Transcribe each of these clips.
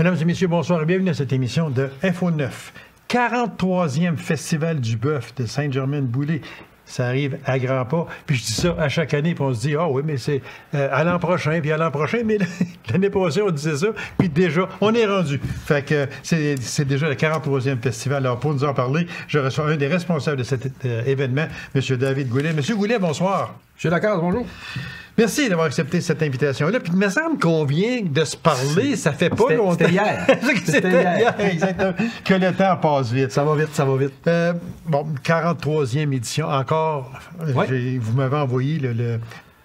Mesdames et messieurs, bonsoir et bienvenue à cette émission de Info 9. 43e Festival du bœuf de Saint-Germain-de-Boulay. Ça arrive à grands pas. Puis je dis ça à chaque année, puis on se dit, ah oui, mais c'est à l'an prochain, puis à l'an prochain. Mais l'année passée, on disait ça, puis déjà, on est rendu. Fait que c'est déjà le 43e festival. Alors, pour nous en parler, je reçois un des responsables de cet événement, M. David Goulet. M. Goulet, bonsoir. M. Lacaze, bonjour. Merci d'avoir accepté cette invitation-là. Puis il me semble qu'on vient de se parler, ça fait pas longtemps. C'était hier. C'était hier, exactement. Que le temps passe vite. Ça va vite, ça va vite. Bon, 43e édition, encore. Ouais. Vous m'avez envoyé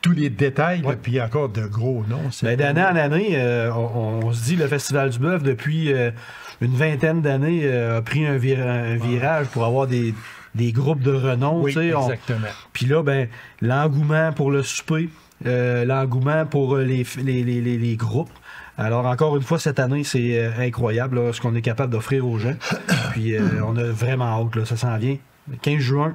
tous les détails, ouais. Là, puis encore de gros noms. D'année en année, on se dit le Festival du bœuf, depuis une vingtaine d'années, a pris un virage pour avoir des groupes de renom. Oui, exactement. Puis là, ben, l'engouement pour le souper, l'engouement pour les groupes. Alors, encore une fois, cette année, c'est incroyable là, ce qu'on est capable d'offrir aux gens. Puis, on a vraiment hâte, là, ça s'en vient. Le 15 juin,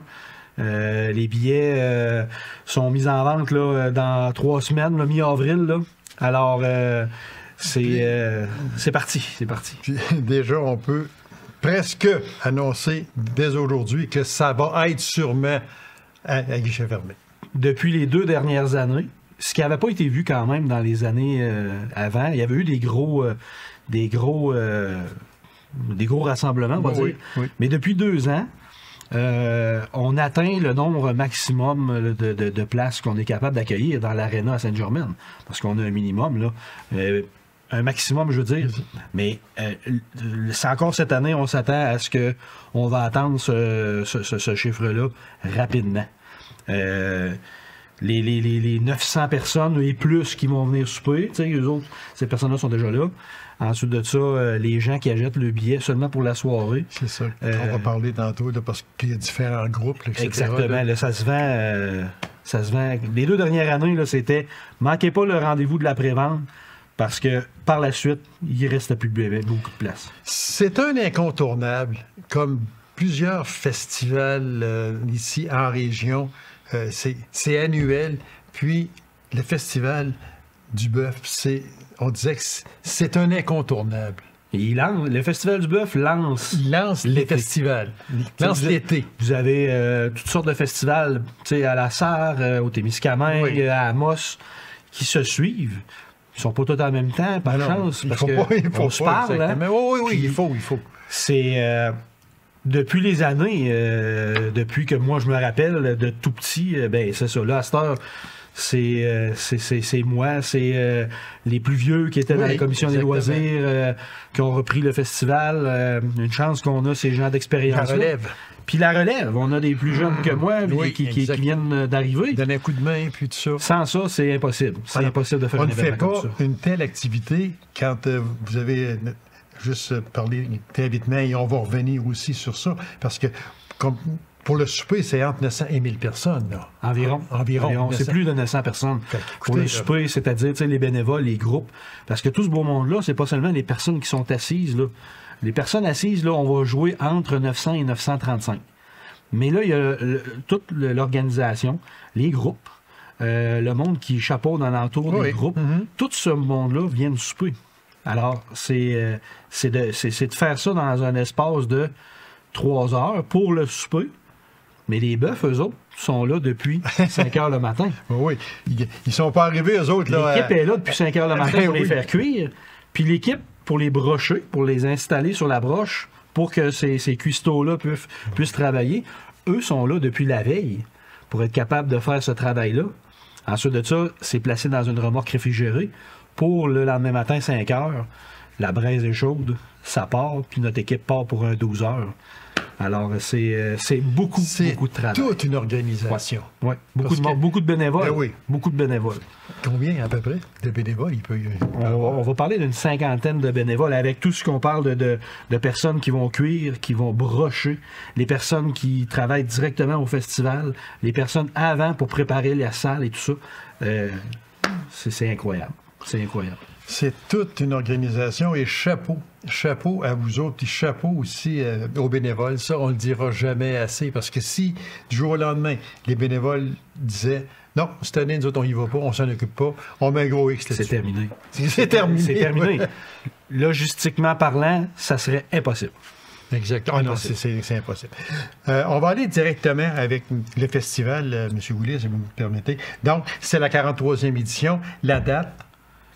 les billets sont mis en vente là, dans 3 semaines, là, mi-avril. Là. Alors, c'est parti, c'est parti. Puis, déjà, on peut presque annoncer dès aujourd'hui que ça va être sûrement à guichet fermé. Depuis les 2 dernières années, ce qui n'avait pas été vu quand même dans les années avant, il y avait eu des gros rassemblements, on va dire. Oui. Mais depuis 2 ans, on atteint le nombre maximum de places qu'on est capable d'accueillir dans l'aréna à Saint-Germain. Parce qu'on a un minimum, là. Un maximum, je veux dire. Mais c'est encore cette année, on s'attend à ce qu'on va atteindre ce chiffre-là rapidement. Les 900 personnes et plus qui vont venir souper, eux autres, ces personnes-là sont déjà là. Ensuite de ça, les gens qui achètent le billet seulement pour la soirée. C'est ça. On va parler tantôt là, parce qu'il y a différents groupes, là, etc. Exactement. Là, ça se vend. Les 2 dernières années, là, c'était manquez pas le rendez-vous de la prévente. Parce que par la suite, il ne reste plus beaucoup de place. C'est un incontournable, comme plusieurs festivals ici en région. C'est annuel. Puis le festival du bœuf, on disait que c'est un incontournable. Et le Festival du bœuf lance les festivals. Il lance l'été. Vous avez toutes sortes de festivals, à la Sarre, au Témiscamingue, oui. À Amos, qui se suivent. Ils sont pas tous en même temps, par chance, parce qu'on se parle. Hein? Oui, il faut. C'est depuis les années, depuis que moi je me rappelle de tout petit, ben c'est ça. Là, à cette heure, c'est moi, c'est les plus vieux qui étaient dans la commission exactement. Des loisirs, qui ont repris le festival. Une chance qu'on a ces gens d'expérience. La relève. Puis la relève, on a des plus jeunes que moi qui viennent d'arriver. Donner un coup de main, puis tout ça. Sans ça, c'est impossible. C'est impossible de faire un événement comme ça. On ne fait pas une telle activité quand vous avez juste parlé d'invitement, et on va revenir aussi sur ça, parce que comme pour le souper, c'est entre 900 et 1000 personnes. Là. Environ. C'est plus de 900 personnes. Pour le souper, c'est-à-dire les bénévoles, les groupes. Parce que tout ce beau monde-là, c'est pas seulement les personnes qui sont assises, là. Les personnes assises, là, on va jouer entre 900 et 935. Mais là, il y a toute l'organisation, les groupes, le monde qui chapeaute dans l'entour des groupes. Tout ce monde-là vient de souper. Alors, c'est de faire ça dans un espace de 3 heures pour le souper. Mais les bœufs, eux autres, sont là depuis 5 heures le matin. Oui, ils sont pas arrivés, eux autres. L'équipe est là depuis 5 heures le matin pour les faire cuire. Puis l'équipe, pour les brocher, pour les installer sur la broche, pour que ces cuistots-là puissent travailler, eux sont là depuis la veille pour être capables de faire ce travail-là. Ensuite de ça, c'est placé dans une remorque réfrigérée pour le lendemain matin, 5 heures. La braise est chaude, ça part, puis notre équipe part pour un 12 heures. Alors, c'est beaucoup de travail. C'est toute une organisation. Oui, beaucoup de bénévoles. Ben oui. Beaucoup de bénévoles. Combien, à peu près, de bénévoles il peut y avoir? On va parler d'une 50aine de bénévoles, avec tout ce qu'on parle de personnes qui vont cuire, qui vont brocher, les personnes qui travaillent directement au festival, les personnes avant pour préparer la salle et tout ça. C'est incroyable. C'est incroyable. C'est toute une organisation et chapeau. Chapeau à vous autres, puis chapeau aussi aux bénévoles. Ça, on le dira jamais assez parce que si, du jour au lendemain, les bénévoles disaient non, cette année, nous autres, on y va pas, on s'en occupe pas, on met un gros X là-dessus. C'est terminé. C'est terminé. C'est terminé. Logistiquement parlant, ça serait impossible. Exactement. Ah non, c'est impossible. On va aller directement avec le festival, M. Goulet, si vous me permettez. Donc, c'est la 43e édition. La date?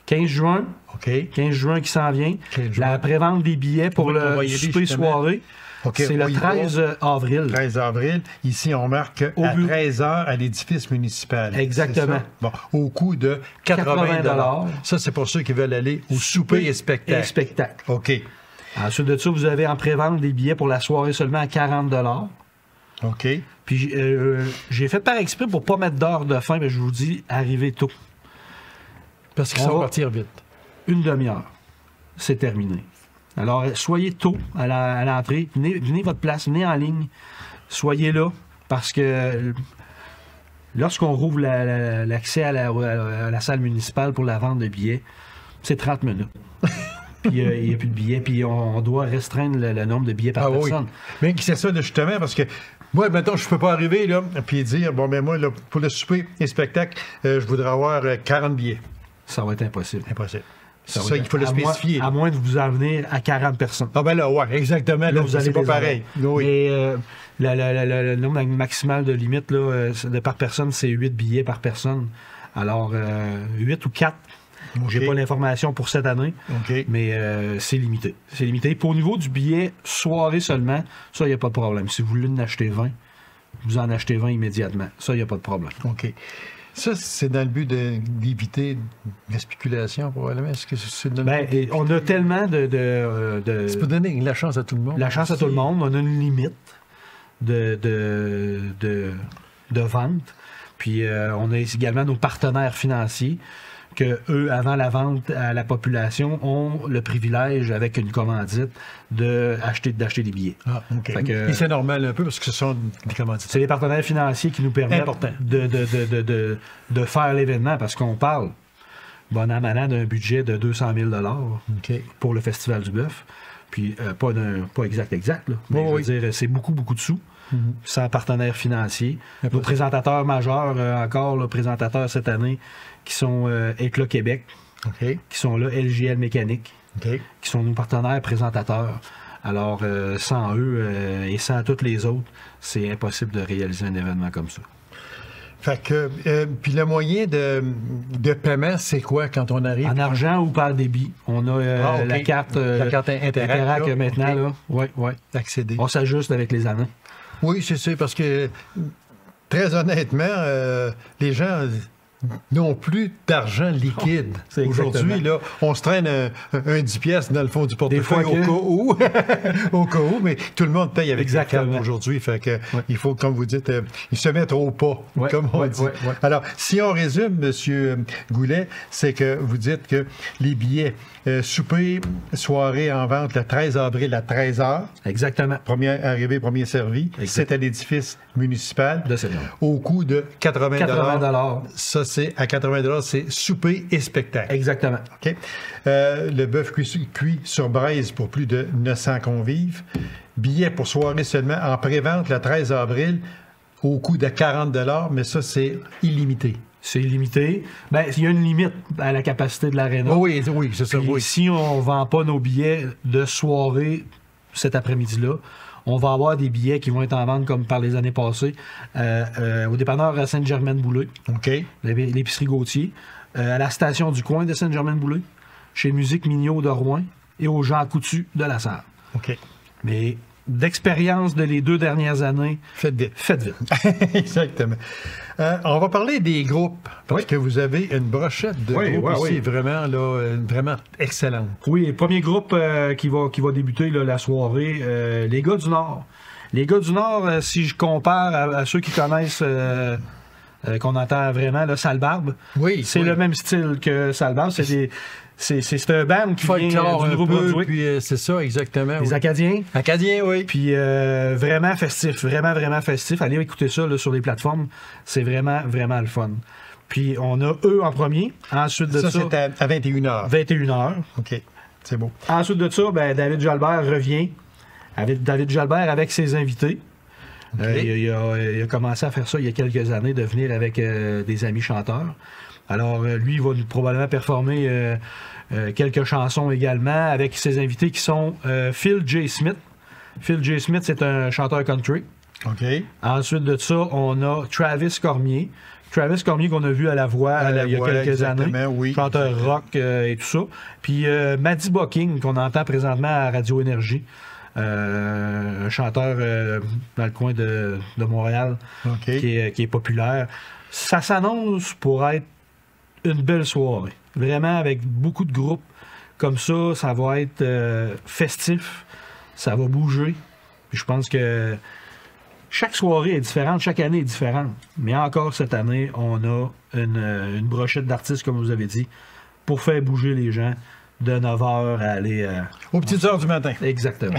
15 juin. OK. 15 juin qui s'en vient. La prévente des billets pour le souper soirée. Okay. C'est le 13 avril. 13 avril. Ici, on marque à 13h à l'édifice municipal. Exactement. Bon, au coût de 80 $. Ça, c'est pour ceux qui veulent aller au souper et spectacle. OK. Ensuite de ça, vous avez en pré-vente des billets pour la soirée seulement à 40 $. OK. Puis j'ai fait par exprès pour ne pas mettre d'heure de fin, mais je vous dis, arrivez tôt. Parce qu'ils vont partir vite. Une demi-heure. C'est terminé. Alors, soyez tôt à l'entrée. Venez votre place, venez en ligne. Soyez là, parce que lorsqu'on rouvre l'accès à la salle municipale pour la vente de billets, c'est 30 minutes. Puis il n'y a plus de billets, puis on doit restreindre le nombre de billets par personne. Oui. Mais c'est ça, justement, parce que moi, maintenant, je ne peux pas arriver là puis dire, bon, ben moi, là, pour le souper et spectacle, je voudrais avoir 40 billets. Ça va être impossible. Impossible. C'est ça, il faut le spécifier. À moins de vous en venir à 40 personnes. Ah ben là, ouais, exactement. Là, vous allez pas pareil. Oui. Et le nombre maximal de limite là, par personne, c'est 8 billets par personne. Alors, 8 ou 4. J'ai pas l'information pour cette année, mais c'est limité. C'est limité. Puis au niveau du billet soirée seulement, ça, il n'y a pas de problème. Si vous voulez en acheter 20, vous en achetez 20 immédiatement. Ça, il n'y a pas de problème. OK. Ça, c'est dans le but d'éviter la spéculation, probablement. Est-ce que c'est on a tellement de... C'est pour donner la chance à tout le monde. La chance à tout le monde. On a une limite de vente. Puis on a également nos partenaires financiers que eux, avant la vente à la population, ont le privilège, avec une commandite, d'acheter des billets. Ah, OK. Et c'est normal un peu, parce que ce sont des commandites. C'est les partenaires financiers qui nous permettent de faire l'événement, parce qu'on parle, bon an, mal an, d'un budget de 200 000 $ pour le Festival du Bœuf. Puis, pas exact, là. Mais je veux dire, c'est beaucoup, beaucoup de sous. Sans partenaires financiers. Nos présentateurs majeurs, encore, le présentateurs cette année, qui sont Éclat Québec, qui sont là, LGL Mécanique, qui sont nos partenaires présentateurs. Alors, sans eux et sans tous les autres, c'est impossible de réaliser un événement comme ça. Fait que, puis le moyen de paiement, c'est quoi quand on arrive? En argent ou par débit. On a la carte Interac maintenant. Là. Ouais. Accéder. On s'ajuste avec les années. Oui, c'est ça, parce que, très honnêtement, les gens n'ont plus d'argent liquide. Aujourd'hui, là, on se traîne un 10 pièces dans le fond du portefeuille au cas où, mais tout le monde paye avec la carte aujourd'hui. Fait que il faut, comme vous dites, ils se mettent au pas, comme on dit. Alors, si on résume, M. Goulet, c'est que vous dites que les billets souper, soirée en vente le 13 avril à 13h. Exactement. Premier arrivé, premier servi. C'est à l'édifice municipal. De Seigneur. Au coût de 80 $. Ça, c'est à 80 $, c'est souper et spectacle. Exactement. OK. Le bœuf cuit sur braise pour plus de 900 convives. Billets pour soirée seulement en pré-vente le 13 avril au coût de 40 $, mais ça, c'est illimité. C'est illimité. Bien, il y a une limite à la capacité de l'aréna. Oui, c'est ça. Puis, si on ne vend pas nos billets de soirée cet après-midi-là, on va avoir des billets qui vont être en vente comme par les années passées au dépanneur à Sainte-Germaine-Boulay, l'épicerie Gauthier, à la station du coin de Sainte-Germaine-Boulay, chez Musique Mignot de Rouen et au Jean Coutu de la Sarre. OK. Mais d'expérience de les 2 dernières années, faites vite. Exactement. On va parler des groupes, parce que vous avez une brochette de groupes ici, vraiment excellente. Oui, le premier groupe qui va débuter là, la soirée, les gars du Nord. Les gars du Nord, si je compare à ceux qui connaissent... qu'on entend vraiment, là, Sale-Barbe. C'est le même style que Sale-Barbe. C'est un band qui vient du Nouveau-Brunswick. C'est ça, exactement. Les Acadiens. Acadiens, oui. Puis vraiment festif, vraiment festif. Allez écouter ça là, sur les plateformes. C'est vraiment le fun. Puis on a eux en premier. Ensuite de ça... Ça, c'est à 21h. 21h. OK, c'est beau. Ensuite de ça, ben, David Jalbert revient. David Jalbert avec ses invités. Okay. Il a commencé à faire ça il y a quelques années, de venir avec des amis chanteurs. Alors, lui, il va probablement performer quelques chansons également avec ses invités qui sont Phil J. Smith. Phil J. Smith, c'est un chanteur country. OK. Ensuite de ça, on a Travis Cormier. Travis Cormier qu'on a vu à La Voix il y a quelques années. Oui, chanteur rock et tout ça. Puis Maddie Bucking, qu'on entend présentement à Radio Énergie. Un chanteur dans le coin de Montréal qui est populaire. Ça s'annonce pour être une belle soirée. Vraiment, avec beaucoup de groupes comme ça va être festif, ça va bouger. Puis je pense que chaque soirée est différente, chaque année est différente. Mais encore cette année, on a une brochette d'artistes, comme vous avez dit, pour faire bouger les gens de 9h à aller... aux petites heures du matin. Exactement.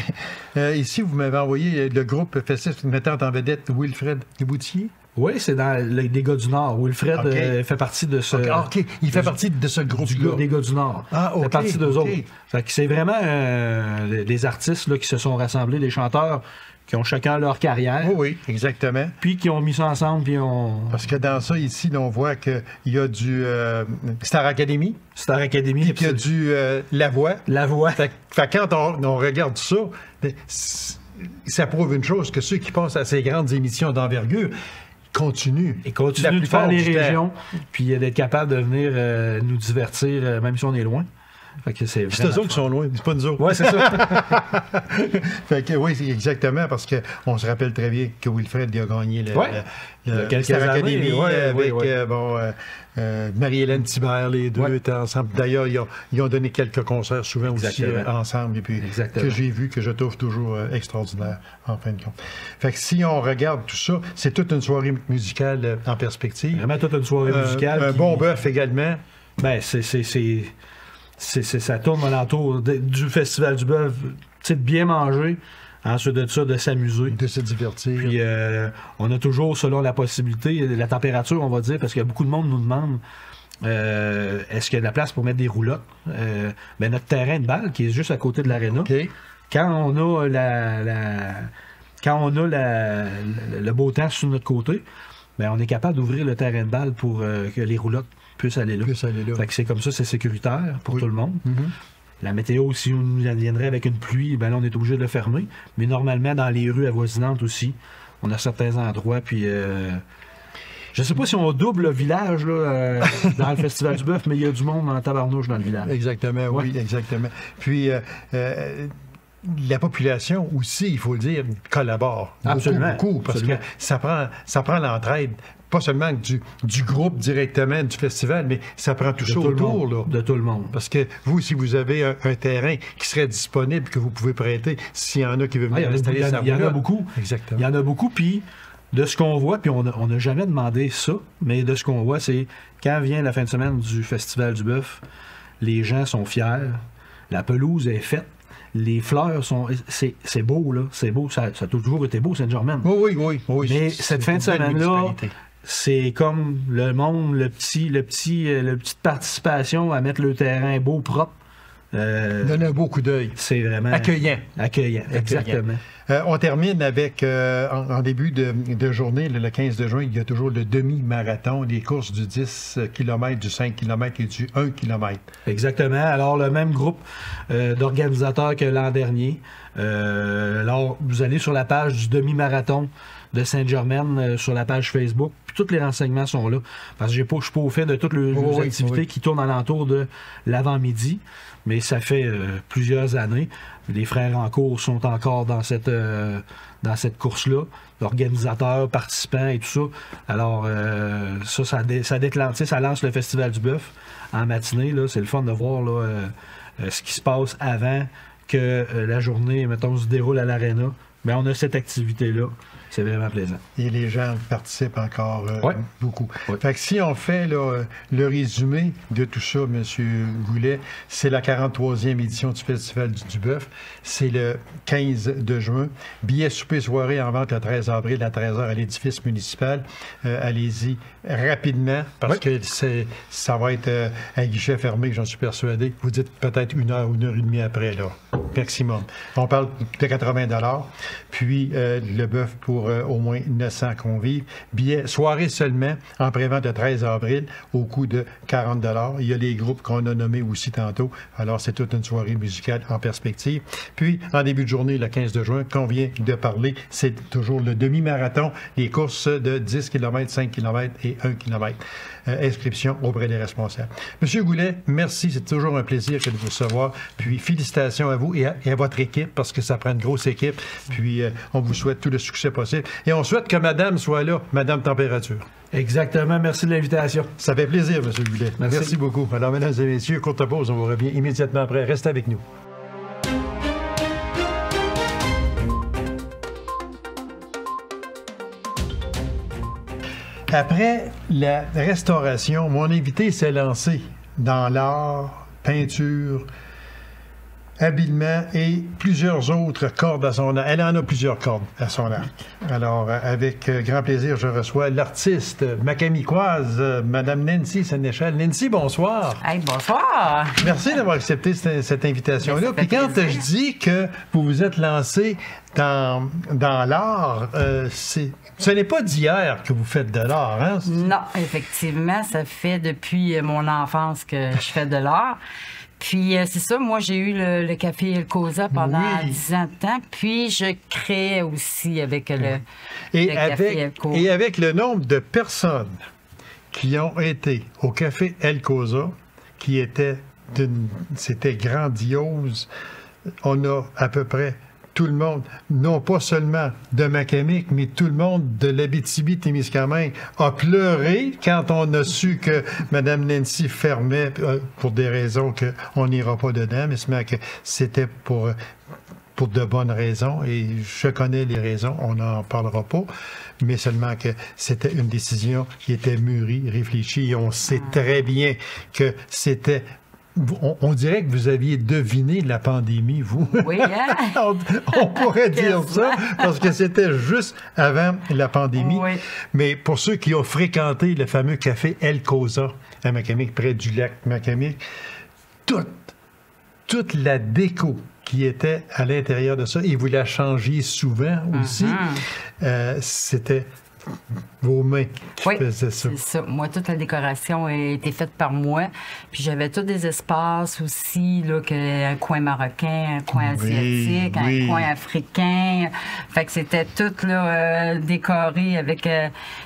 Ici, vous m'avez envoyé le groupe festif mettant en vedette Wilfred Léboutier. Oui, c'est dans les gars du Nord. Wilfred fait partie de ce... OK. Il fait partie de ce groupe-là. Des gars du Nord. Ah, OK. Il fait partie d'eux autres. Fait que c'est vraiment des artistes là, qui se sont rassemblés, des chanteurs qui ont chacun leur carrière. Oui, exactement. Puis qui ont mis ça ensemble, puis Parce que dans ça, ici, on voit qu'il y a du Star Academy. Star Academy. Puis qu'il y a du La Voix. La Voix. Fait quand on regarde ça, ça prouve une chose, que ceux qui pensent à ces grandes émissions d'envergure continuent. Et continuent de faire les régions, puis d'être capable de venir nous divertir, même si on est loin. C'est eux autres qui sont loin, c'est pas nous autres. Oui, c'est ça. Fait que, oui, exactement, parce qu'on se rappelle très bien que Wilfred a gagné le Star Academy avec Marie-Hélène Thibert, les deux étaient ensemble. D'ailleurs, ils ont donné quelques concerts souvent aussi ensemble, et puis que j'ai vu, que je trouve toujours extraordinaire, en fin de compte. Fait que si on regarde tout ça, c'est toute une soirée musicale en perspective. Vraiment toute une soirée musicale. Un bon bœuf également. Ben, ça tourne alentour du Festival du Bœuf, de bien manger, ensuite de ça, de s'amuser. De se divertir. Puis on a toujours, selon la possibilité, la température, on va dire, parce que beaucoup de monde nous demande est-ce qu'il y a de la place pour mettre des roulottes? Ben, notre terrain de balle, qui est juste à côté de l'aréna, quand on a le beau temps sur notre côté, ben, on est capable d'ouvrir le terrain de balle pour que les roulottes puissent aller là. Fait que c'est comme ça, c'est sécuritaire pour tout le monde. La météo, si on nous viendrait avec une pluie, ben là, on est obligé de le fermer. Mais normalement, dans les rues avoisinantes aussi, on a certains endroits, puis... je sais pas si on double le village là, dans le Festival du Bœuf, mais il y a du monde en tabarnouche dans le village. Exactement, oui, exactement. Puis... la population aussi, il faut le dire, collabore. Absolument. Beaucoup, parce que ça prend l'entraide, pas seulement du groupe directement du festival, mais ça prend tout ça autour. Là. De tout le monde. Parce que vous, si vous avez un terrain qui serait disponible, que vous pouvez prêter, s'il y en a qui veulent venir installer sa Il y en a beaucoup. Exactement. Il y en a beaucoup, puis de ce qu'on voit, puis on n'a jamais demandé ça, mais de ce qu'on voit, c'est quand vient la fin de semaine du Festival du Bœuf, les gens sont fiers, la pelouse est faite, les fleurs sont... C'est beau, là. C'est beau. Ça a toujours été beau, Saint-Germain. Oui. Mais cette fin de semaine-là, c'est comme le monde, le petite participation à mettre le terrain beau, propre. Donne un beau coup d'œil. C'est vraiment... Accueillant, exactement. On termine avec, en début de journée, le 15 de juin, il y a toujours le demi-marathon, des courses du 10 km, du 5 km et du 1 km. Exactement. Alors, le même groupe d'organisateurs que l'an dernier. Alors, vous allez sur la page du demi-marathon de Saint-Germain, sur la page Facebook, puis tous les renseignements sont là. Parce que je ne suis pas au fait de toutes les activités qui tournent alentour de l'avant-midi, mais ça fait plusieurs années. Les frères en cours sont encore dans cette course-là, organisateurs, participants et tout ça. Alors, ça déclenche, ça lance le Festival du Bœuf en matinée. C'est le fun de voir là, ce qui se passe avant que la journée, mettons, se déroule à l'aréna. Mais on a cette activité-là C'est vraiment plaisant. Et les gens participent encore beaucoup. Ouais. Fait que si on fait là, le résumé de tout ça, M. Goulet, c'est la 43e édition du Festival du Bœuf. C'est le 15 de juin. Billets souper soirée en vente le 13 avril à 13h à l'édifice municipal. Allez-y rapidement parce que ça va être un guichet fermé, j'en suis persuadé. Vous dites peut-être 1 heure ou 1 heure et demie après, là, maximum. On parle de 80 $. Puis le bœuf pour au moins 900 convives. Billets soirée seulement en prévente le 13 avril au coût de 40 $. Il y a les groupes qu'on a nommés aussi tantôt. Alors, c'est toute une soirée musicale en perspective. Puis, en début de journée, le 15 de juin, qu'on vient de parler, c'est toujours le demi-marathon, les courses de 10 km, 5 km et 1 km. Inscription auprès des responsables. Monsieur Goulet, merci. C'est toujours un plaisir de vous recevoir. Puis, félicitations à vous et à votre équipe parce que ça prend une grosse équipe. Puis, on vous souhaite tout le succès possible. Et on souhaite que Madame soit là, Madame Température. Exactement. Merci de l'invitation. Ça fait plaisir, M. Goulet. Merci beaucoup. Alors, mesdames et messieurs, courte pause. On vous revient immédiatement après. Restez avec nous. Après la restauration, mon invité s'est lancé dans l'art, peinture, habillement et plusieurs autres cordes à son arc. Elle en a plusieurs cordes à son arc. Alors, avec grand plaisir, je reçois l'artiste macamicoise, Mme Nancy Sénéchal. Nancy, bonsoir. Hey, bonsoir. Merci d'avoir accepté cette invitation-là. Puis quand je dis que vous vous êtes lancé dans l'art, ce n'est pas d'hier que vous faites de l'art, hein? Non, effectivement, ça fait depuis mon enfance que je fais de l'art. Puis, c'est ça, moi, j'ai eu le Café El Cosa pendant 10 ans de temps. Puis, je créais aussi avec le Café El Cosa. Et avec le nombre de personnes qui ont été au Café El Cosa, c'était grandiose. On a à peu près tout le monde, non pas seulement de Macamic, mais tout le monde de l'Abitibi-Témiscamingue a pleuré quand on a su que Mme Nancy fermait pour des raisons qu'on n'ira pas dedans, mais c'était pour de bonnes raisons, et je connais les raisons, on n'en parlera pas, mais seulement que c'était une décision qui était mûrie, réfléchie, et on sait très bien que c'était... On dirait que vous aviez deviné la pandémie, vous. Oui, hein? on pourrait dire ça, parce que c'était juste avant la pandémie. Oui. Mais pour ceux qui ont fréquenté le fameux café El Cosa à Macamic, près du lac Macamic, toute la déco qui était à l'intérieur de ça, et vous la changiez souvent aussi, c'était... vos mains qui faisaient ça. C'est ça. Moi, toute la décoration a été faite par moi. Puis j'avais tous des espaces aussi, là, un coin marocain, un coin asiatique, un coin africain. Fait que c'était tout là, décoré avec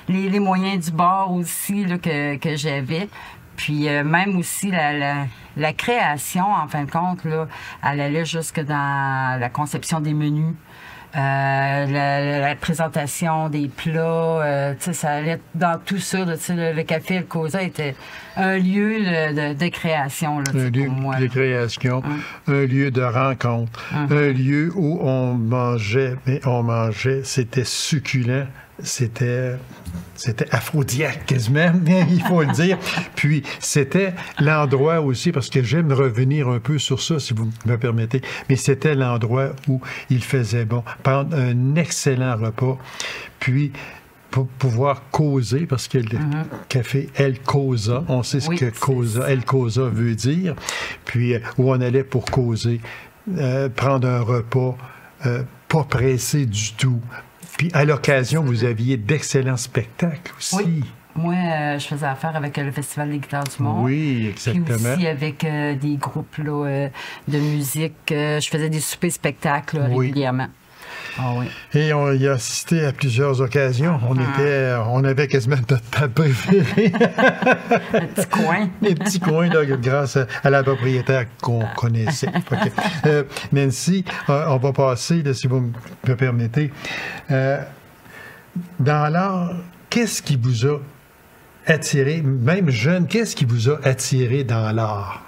les moyens du bord aussi là, que j'avais. Puis même aussi la création, en fin de compte, là, elle allait jusque dans la conception des menus. La présentation des plats, ça allait dans tout ça. Là, le Café El Cosa était un lieu de création là, un lieu pour moi, de création, un lieu de rencontre, un lieu où on mangeait, c'était succulent. C'était aphrodisiaque quasiment, il faut le dire. Puis c'était l'endroit aussi, parce que j'aime revenir un peu sur ça, si vous me permettez, mais c'était l'endroit où il faisait bon, prendre un excellent repas, puis pour pouvoir causer, parce que le café El Cosa, on sait ce que El Cosa veut dire, puis où on allait pour causer, prendre un repas, pas pressé du tout. Puis, à l'occasion, vous aviez d'excellents spectacles aussi. Oui. Moi, je faisais affaire avec le Festival des guitares du monde. Oui, exactement. Puis aussi avec des groupes là, de musique. Je faisais des soupers-spectacles régulièrement. Ah oui. Et on y a assisté à plusieurs occasions. On avait quasiment notre table préférée. Un petit coin. Les petits coins, là, grâce à la propriétaire qu'on connaissait. Okay. Nancy, on va passer, là, si vous me permettez. Dans l'art, qu'est-ce qui vous a attiré, même jeune, qu'est-ce qui vous a attiré dans l'art?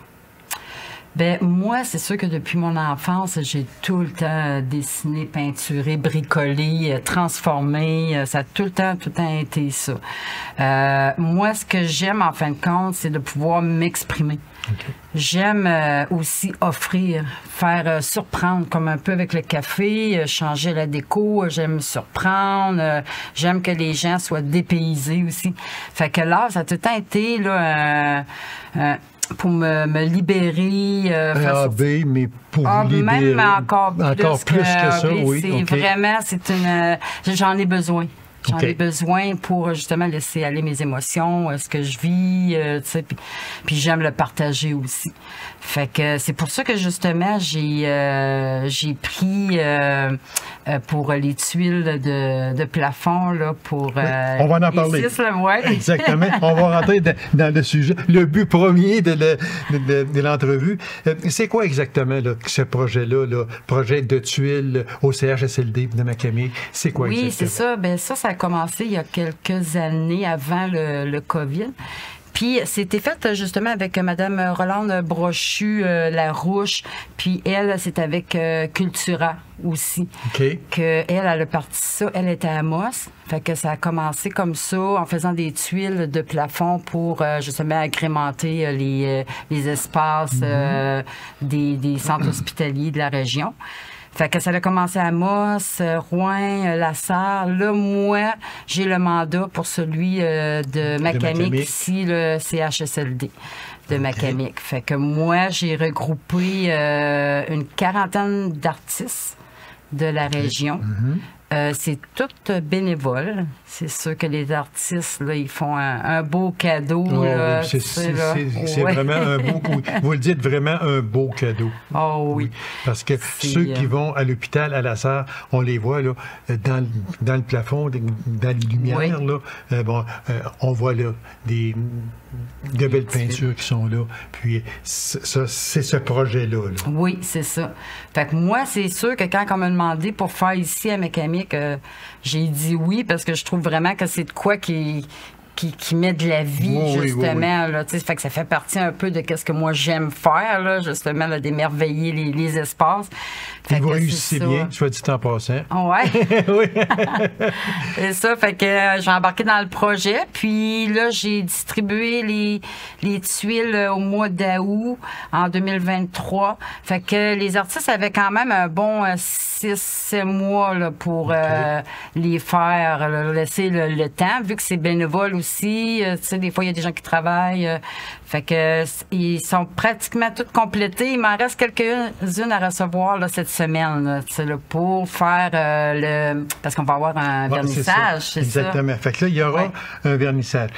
Ben moi, c'est sûr que depuis mon enfance, j'ai tout le temps dessiné, peinturé, bricolé, transformé. Ça a tout le temps été ça. Moi, ce que j'aime, en fin de compte, c'est de pouvoir m'exprimer. Okay. J'aime aussi offrir, faire surprendre, comme un peu avec le café, changer la déco. J'aime surprendre. J'aime que les gens soient dépaysés aussi. Fait que là, ça a tout le temps été là, pour me libérer. B, mais pour vous libérer. Même encore plus que ça, oui. C'est vraiment, j'en ai besoin. J'en ai besoin pour justement laisser aller mes émotions, ce que je vis, tu sais, puis j'aime le partager aussi. Fait que c'est pour ça que justement j'ai pris pour les tuiles de plafond là pour. On va en parler. Exactement. On va rentrer dans le sujet. Le but premier de l'entrevue, c'est quoi exactement là, ce projet-là, projet de tuiles au CHSLD de Macamiec? C'est quoi exactement? Oui, c'est ça. Ben ça a commencé il y a quelques années avant le COVID. Puis c'était fait justement avec Mme Rolande Brochu-Larouche. Puis elle, c'est avec Cultura aussi. Okay. Elle a parti ça. Elle était à Amos. Fait que ça a commencé comme ça, en faisant des tuiles de plafond pour justement agrémenter les espaces des centres hospitaliers de la région. Fait que ça a commencé à Amos, Rouen, La Sarre. Là, moi, j'ai le mandat pour celui de Macamiec, ici, le CHSLD de Macamiec. Fait que moi, j'ai regroupé une quarantaine d'artistes de la région. C'est tout bénévole. C'est sûr que les artistes, là, ils font un beau cadeau. C'est vraiment un beau... Vous le dites, vraiment un beau cadeau. Oh oui. Parce que ceux qui vont à l'hôpital, à La Sarre, on les voit là, dans le plafond, dans les lumières. Là, on voit là de belles peintures qui sont là. Puis c'est ce projet-là. Là. Oui, c'est ça. Fait que moi, c'est sûr que quand on m'a demandé pour faire ici à Macamiec, j'ai dit oui parce que je trouve vraiment que c'est de quoi qui met de la vie, justement. Là, fait que ça fait partie un peu de ce que moi j'aime faire, là, justement, là, d'émerveiller les espaces. Et vous réussissez bien, soit dit en passant. Ouais. Oui. C'est ça, fait que j'ai embarqué dans le projet, puis là, j'ai distribué les tuiles au mois d'août en 2023. Fait que les artistes avaient quand même un bon 6-7 mois là, pour les faire, là, laisser le temps, vu que c'est bénévole aussi. Tu sais, des fois, il y a des gens qui travaillent. Fait que ils sont pratiquement toutes complétés. Il m'en reste quelques-unes à recevoir là, cette semaine là, pour faire parce qu'on va avoir un vernissage, c'est ça. Exactement. Fait que là, il y aura un vernissage.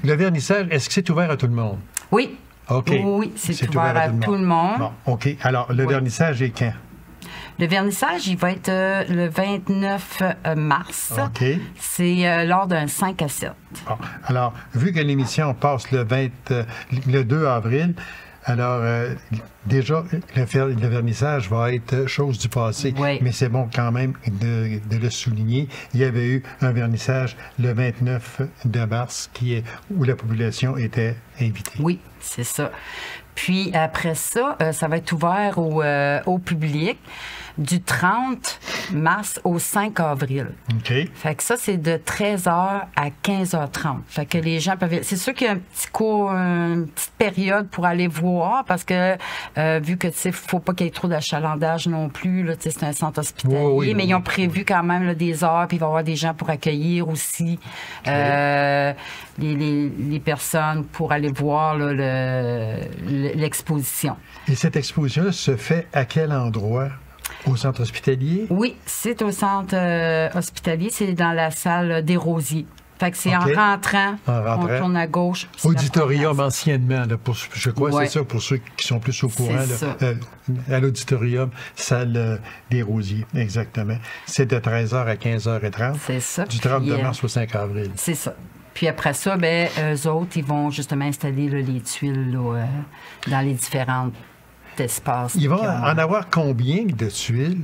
Le vernissage, est-ce que c'est ouvert à tout le monde? Oui. OK. Oui, c'est ouvert à tout le monde. Bon, OK. Alors, le vernissage est quand? Le vernissage, il va être le 29 mars. OK. C'est lors d'un 5 à 7. Bon. Alors, vu que l'émission passe le 2 avril, alors déjà, le vernissage va être chose du passé. Oui. Mais c'est bon quand même de le souligner. Il y avait eu un vernissage le 29 de mars où la population était invitée. Oui, c'est ça. Puis après ça, ça va être ouvert au public du 30 mars au 5 avril. OK. Fait que ça, c'est de 13h à 15h30. Fait que les gens peuvent... C'est sûr qu'il y a un petit cours, une petite période pour aller voir parce que vu que, tu sais, faut pas qu'il y ait trop d'achalandage non plus, là, tu sais, c'est un centre hospitalier, mais ils ont prévu quand même là, des heures, puis il va y avoir des gens pour accueillir aussi les personnes pour aller voir là, l'exposition. Et cette exposition se fait à quel endroit? Au centre hospitalier? Oui, c'est au centre hospitalier. C'est dans la salle des Rosiers. Fait que c'est en rentrant, on tourne à gauche. Auditorium anciennement, là, je crois, c'est ça, pour ceux qui sont plus au courant. Là, à l'auditorium, salle des Rosiers, exactement. C'est de 13h à 15h30. C'est ça. Du 30 mars au 5 avril. C'est ça. Puis après ça, eux autres, ils vont justement installer là, les tuiles là, dans les différentes espaces. Il va en avoir combien de tuiles?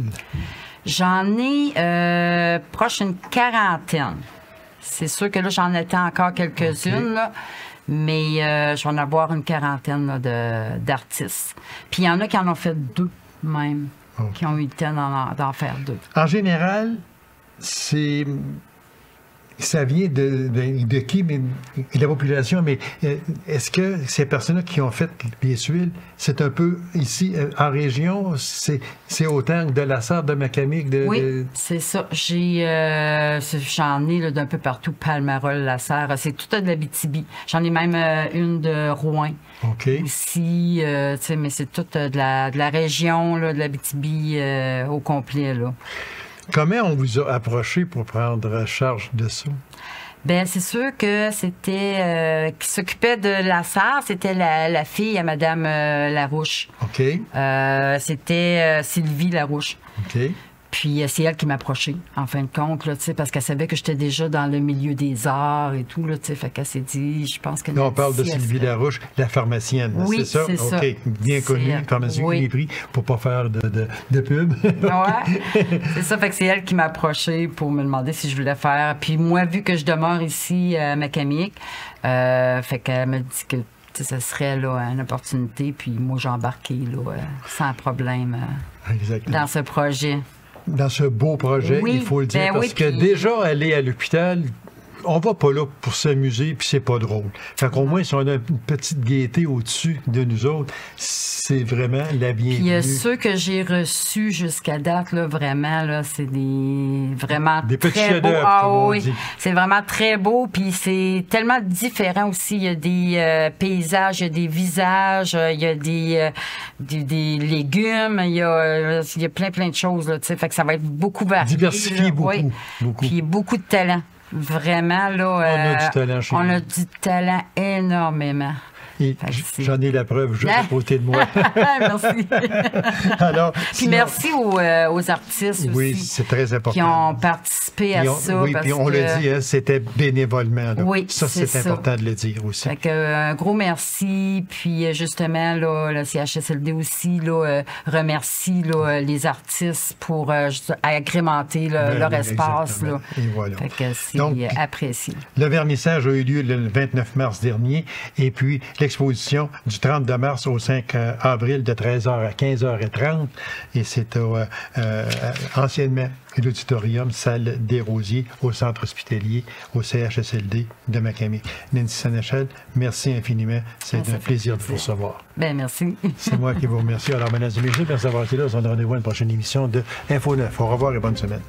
J'en ai proche une quarantaine. C'est sûr que là, j'en attends encore quelques-unes, là, mais je vais en avoir une quarantaine là, d'artistes. Puis il y en a qui en ont fait 2 même, qui ont eu le temps d'en faire 2. En général, ça vient de qui, mais, de la population, mais est-ce que ces personnes-là qui ont fait les huiles, c'est un peu ici, en région, c'est autant que de la Sarre, de Macamic? Oui, c'est ça. J'en ai là, d'un peu partout, Palmarol, la Sarre, c'est tout de l'Abitibi. J'en ai même une de Rouen. OK. Ici, mais c'est toute de la région, là, de l'Abitibi au complet, là. Comment on vous a approché pour prendre charge de ça? Bien, c'est sûr que c'était... qui s'occupait de la Sarre, c'était la fille à Mme Larouche. OK. C'était Sylvie Larouche. OK. Puis c'est elle qui m'approchait, en fin de compte, là, parce qu'elle savait que j'étais déjà dans le milieu des arts et tout. Là, fait qu'elle s'est dit, je pense que... Là, on parle de Sylvie Larouche, la pharmacienne, oui, c'est ça? C'est ça. OK, bien connue, pharmacienne qui est pris pour ne pas faire de pub. Oui, c'est ça. Fait que c'est elle qui m'a approché pour me demander si je voulais faire. Puis moi, vu que je demeure ici à Macamic, fait qu'elle m'a dit que ça serait là, une opportunité. Puis moi, j'ai embarqué là, sans problème dans ce projet. Dans ce beau projet, il faut le dire, parce que déjà, aller à l'hôpital, on va pas là pour s'amuser, puis c'est pas drôle. Fait qu'au moins, si on a une petite gaieté au-dessus de nous autres, c'est vraiment la bienvenue. Puis ceux que j'ai reçus jusqu'à date, là, vraiment, là, c'est des petits chefs-d'œuvre, comme on dit. C'est vraiment très beau, puis c'est tellement différent aussi. Il y a des paysages, il y a des visages, il y a des légumes, il y a plein de choses, là, tu sais. Fait que ça va être beaucoup varié. Diversifié, beaucoup. Puis beaucoup de talent. Vraiment, là, on a du talent chez nous. On a du talent énormément. J'en ai la preuve juste à côté de moi. Merci. Alors, puis merci aux artistes oui, aussi c'est très important. Qui ont participé à ça. Oui, puis on le dit, hein, c'était bénévolement. Là. Oui, ça, c'est important de le dire aussi. Fait que, un gros merci. Puis justement, là, le CHSLD aussi là, remercie là, les artistes pour agrémenter leur espace. Là. Et voilà. Fait que c'est apprécié. Le vernissage a eu lieu le 29 mars dernier. Et puis, l'exposition du 32 mars au 5 avril de 13h à 15h30. Et c'est anciennement l'auditorium Salle des Rosiers au centre hospitalier au CHSLD de Macamic. Nancy Sénéchal, merci infiniment. C'est un plaisir de vous recevoir. Bien, merci. C'est moi qui vous remercie. Alors, mesdames et messieurs, merci d'avoir été là. On se donne rendez-vous à une prochaine émission de Info 9. Au revoir et bonne semaine.